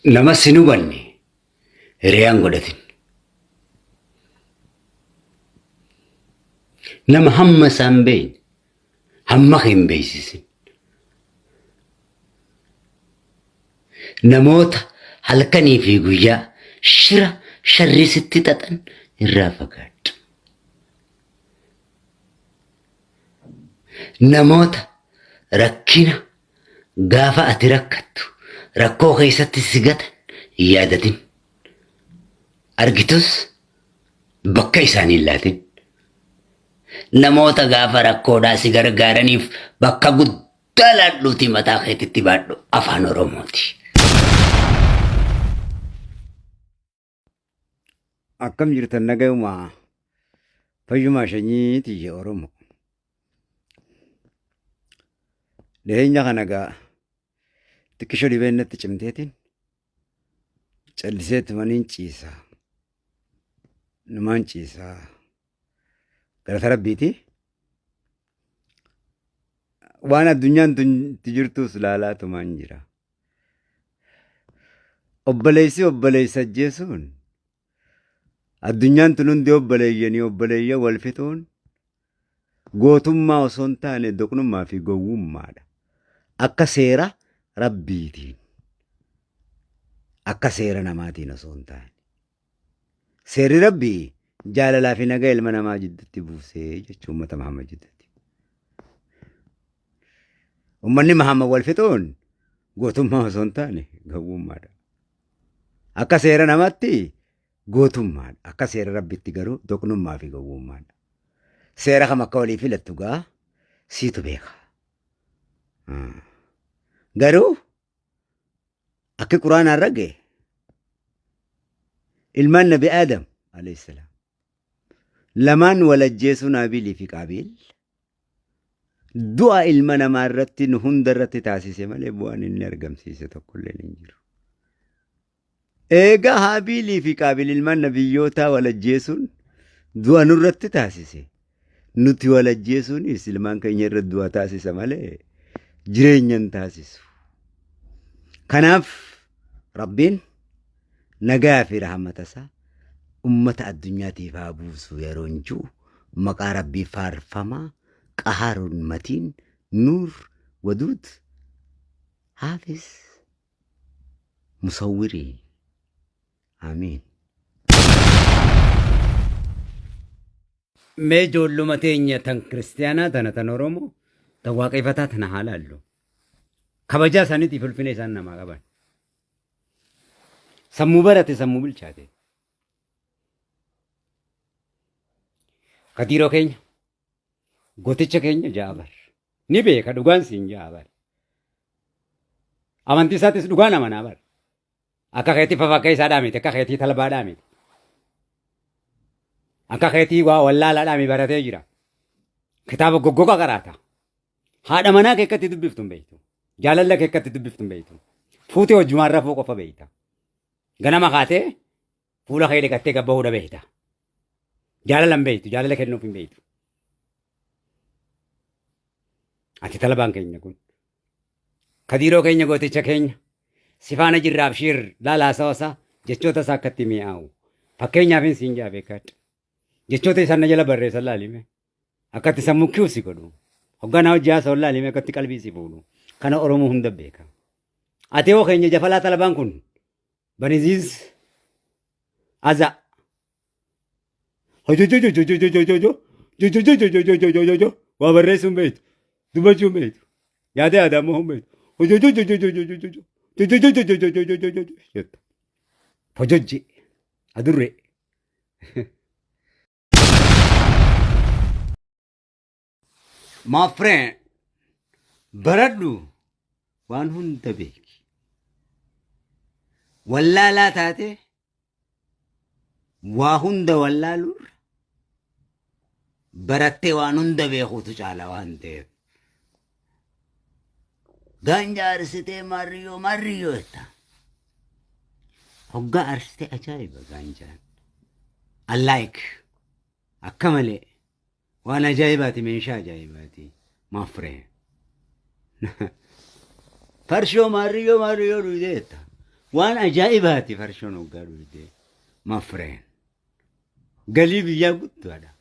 Nama sinu banne hiriyaan godhatin. Nama hamma isaan beeyin hamma hin beeksisin. Namoota halkanii fi guyyaa shira sharrisitti xaxan irraa fagaadhu. Namoota rakkina gaafa ati rakkattu rakkoo keessatti si gatan hin yaadatin. Argitus bakka isaanii hin laatin. Namoota gaafa rakkoodhaa si gargaaraniif bakka guddaa laadhuuti mataa keetitti baadhu afaan Oromooti. Akkam jirtan nagayumaa fayyumaa shanyiiti ije Oromoo. Dhiyeenya kana gaa xiqqisho dhibeennatti cimteetiin calliseetti maniin ciisaa. Numaan ciisaa. Galata Rabbiiti. Waan addunyaan tunti jirtus laalaa tumaan jira. Obboleessi obboleessa ajjeesuun addunyaan tun hundi obboleeyyan wal fixuun gootummaa osoo hin taane doqnummaa fi gowwummaadha. Akka seera Rabbiitiin. Akka seera namaatiin osoo hin taane. Seerri Rabbii jaalalaa fi nagaa ilma namaa jidduutti buusee jechuun uummata Mahammad jidduutti. Uummanni Mahammad wal fixuun gootummaa osoo hin taane gowwummaadha. Akka seera namaatti gootummaadha. Akka seera Rabbiitti garuu doqnummaa fi gowwummaadha. Seera kam akka walii filattu gaa siitu beeka. Garuu akka Quraanaan ragge ilmaan Nabi Aadam alayhi salaam lamaan wal ajjeesuun Haabiilii fi Qaabiil du'a ilma namaa irratti nu hunda irratti taasise malee bu'aan inni argamsiise tokkollee hin jiru. Egaa Haabiilii fi Qaabiil ilmaan nabiyyootaa wal ajjeesuun du'a nurratti taasise. Nuti wal ajjeesuunis ilmaan keenya irratti du'a taasisa malee jireenya hin taasisu. Kanaaf Rabbiin nagaa fi rahmata isaa ummata addunyaatiif haa buusu yeroo hin jiru maqaa Rabbii faarfamaa qaharuun matiin nuur waduud haafis musawwirii. Amiin. Mee ijoolluma teenya tan kiristiyaanaa tana tan Oromoo tan waaqeffataa tana haa laallu. Kabajaa isaaniitiif ulfina isaan namaa qaban. Sammuu barate sammuu bilchaate. Katiiroo keenya gooticha keenya jaabar ni beeka dhugaan siin jaabar. Amantii isaatis dhugaan amanaa bar. Akka keetii fafakka isaa dhaamite akka keetii talbaa dhaamite. Akka keetii waa wallaalaa dhaami baratee jira. Kitaaba goggoga qaraata. Haadha manaa keekkatti dubbiftu hin beektu. Jaalala keekkatti dubbiftu hin beektu. Fuutee hojjumaan rafuu qofa beekta. Ganama kaatee fuula kee dhiqattee gabbahuudha beekta. Jaalala hin beektu. Jaalala kennuuf hin beektu. Ati talbaan keenya kun. Katiiroo keenya gooticha keenya. Sifaana jirraaf shir laalaa sawasa jechoota isaa akkatti mi'aawu. Fakkeenyaaf hin siin jaa beekadha. Jechoota isaan na jala barreessan laalime. Akkatti sammuu kiusi godhu. Hogganaa hojii haasa'u laalime akkatti qalbii si fuudhu. Kana Oromoo hunda beeka. Ati hoo keenya jafalaa talbaan kun baniziis aza. Waa barreessuu hin beektu. Dubbachuu hin beektu. Yaada yaadaa immoo hin beektu. Hojojji adurre. My friend, baradhu waan hunda beeki. Wallaalaa taate waa hunda wallaaluurra barattee waan hunda beekuutu caala waan ta'eef. Ganja arsitee Mario etta. Hogga arsitee ajaa'iba ganjaan. I like. Akka malee waan ajaa'ibaati meeshaa ajaa'ibaati. My friend. Farshoo Mario dhuydee etta. waan ajaa'ibaati farshoon hoggaa dhufte mafreen galii biyyaa guddaadha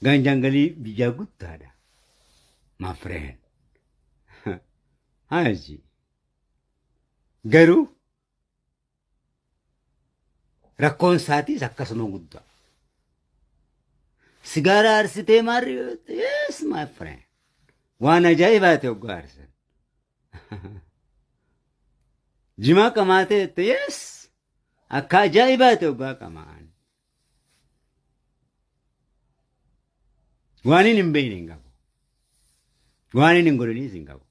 ganjaan galii biyyaa guddaadha mafreen haji garuu rakkoon isaatiis akkasuma guddaa sigaara arsitee maarri yes my friend waan ajaa'ibaati hoggaa arsan jimaa qamaatee yes akka ajaa'ibaati hoggaa qamaan waan hin beekne hin qabu waan hin godhaniis hin qabu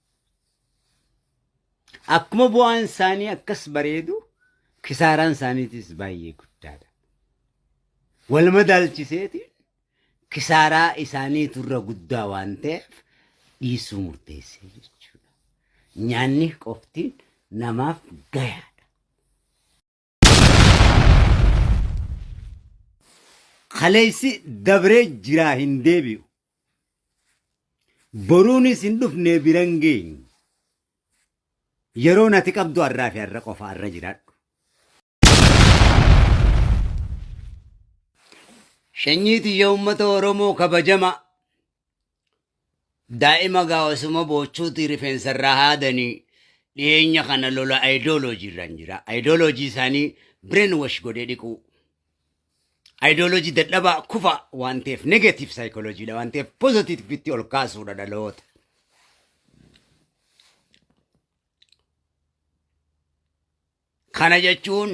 akkuma bu'aan isaanii akkas bareedu kisaaraan isaaniitis baay'ee guddaadha wal madaalchiseetiin kisaaraa isaanii turra guddaa waan ta'eef dhiisuu murteessee jechuudha nyaanni qoftiin namaaf gayaadha kaleessi dabree jiraa hin deebi'u boruunis hin dhufne biran geenyu yeroo nati qabdu har'aa fi har'a qofa har'a jiraadhu shanyiiti yaa uummata Oromoo kabajama daa'ima gaawasuma boochuuti rifeensarraa haadanii dhiyeenya kana lola ideoloojii irraan jira ideoloojii isaanii brain wash godhee dhiquu ideoloojii dadhabaa kufa waan ta'eef negative psychology waan ta'eef positivitti ol kaasuudha dhaloota kana jechuun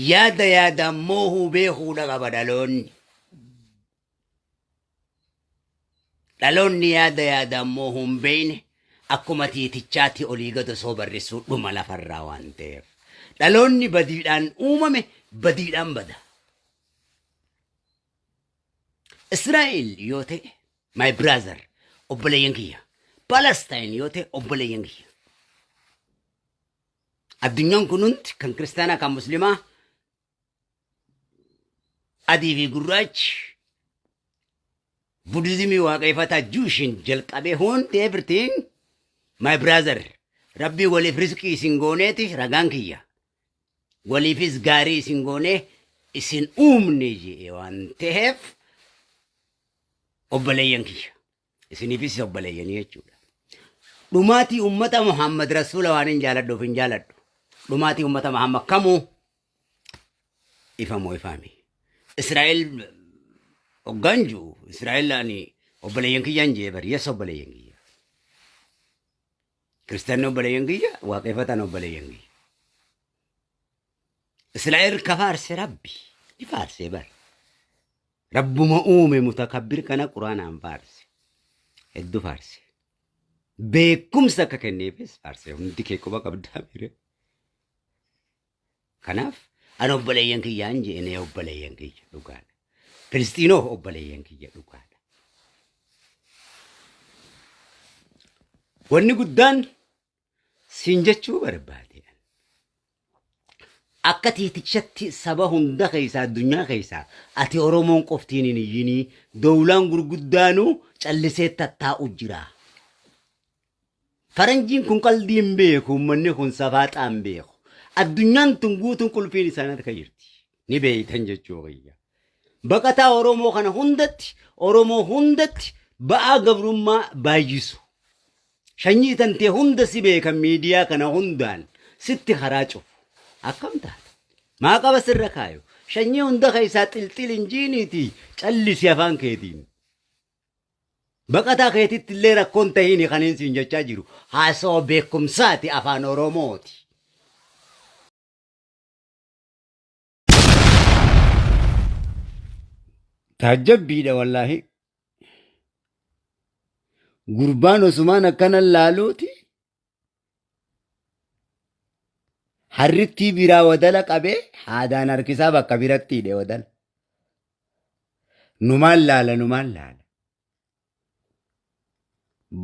yaada yaadaan moohuu beekuudha qaba dhaloonni yaada yaadaan moohuu hin beekne akkuma tiitichaatti olii gad osoo barreessuu dhuma lafarraa waan ta'eef dhaloonni badiidhaan uumame badiidhaan bada Israa'el yoo ta'e my brother obboleeyyan kiyya Palestine yoo ta'e obboleeyyan kiyya addunyaan kun hundi kan kiristaanaa kan muslimaa adii fi gurraachi buddhizimii waaqeffataa juushin jalqabee hundi everything my brother rabbii waliif rizqii isin gooneeti ragaan kiyya waliifis gaarii isin goonee isin uumne jee waan ta'eef obboleeyyan kiyya isiniifis obboleeyyanii jechuudha dhumaatii ummata Muhammad rasuula waan hin jaaladhuuf hin jaaladhu dhumaatii ummata Muhammad kamuu ifamoo ifaami Israa'el ogganju Israa'el ani obboleeyyan kiyyaan jee bariyas obboleeyyan kiyya kiristaanni obboleeyyan kiyya waaqeffataan obboleeyyan kiyya Israa'el kafaarse rabbi ni faarse bar rabbuma uume mutakabbir kana quraanaan faarse hedduu faarse beekumsa akka kenneefis faarse hundi kee quba qabdaa mire kanaaf an obboleeyyan kiyyaan jeenee obboleeyyan kiyya dhugaadha Filistiinoo obboleeyyan kiyya dhugaadha wanni guddaan siin jechuu barbaade akka tiitichatti saba hunda keessaa addunyaa keessaa ati Oromoon qoftiin hin iyyinii dowlaan gurguddaanuu callisee tattaa'u jira faranjiin kun qalbii hin beeku uummanni kun safaaxaa hin beeku addunyaan tun guutuun qulfiin isaan harka jirti ni beeytan jechuu kiyya baqataa Oromoo kana hundatti Oromoo hundatti ba'aa gabrummaa baay'isu shanyii tantee hunda si beekan miidiyaa kana hundaan sitti karaa cufu akkam taata maa qaba sirra kaayo shanyii hunda keessaa xilxil injiiniiti callisi afaan keetiin baqataa keetitti illee rakkoon tahiini kaniin siin jechaa jiru haasoo beekumsaati afaan Oromooti taajjabbiidha wallaahi gurbaan osumaan akkanan laaluuti harrittii biraa wadala qabee haadaan harkisaa bakka biratti hidhe wadala numaan laala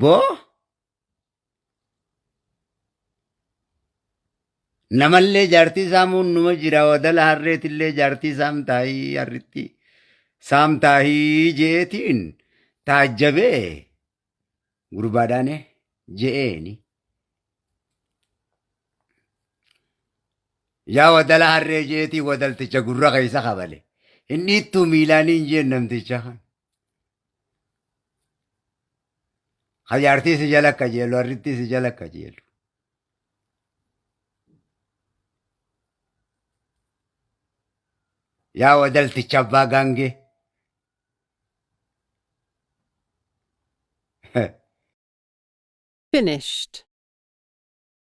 boo namallee jaartii saamuun numa jira wadala harreetillee jaartii saamtaahii harritti saamtaahii jeetiin taajjabee gurbaadhaane je'eeni yaa wadala harree jeetii wadalticha gurra keessa qabale. Inni ittuu miilaanii hin jeen namticha kan. Hajaartii si jala qajeelu, harrittii si jala qajeelu. Yaa wadalticha abbaa gaangee. Finished.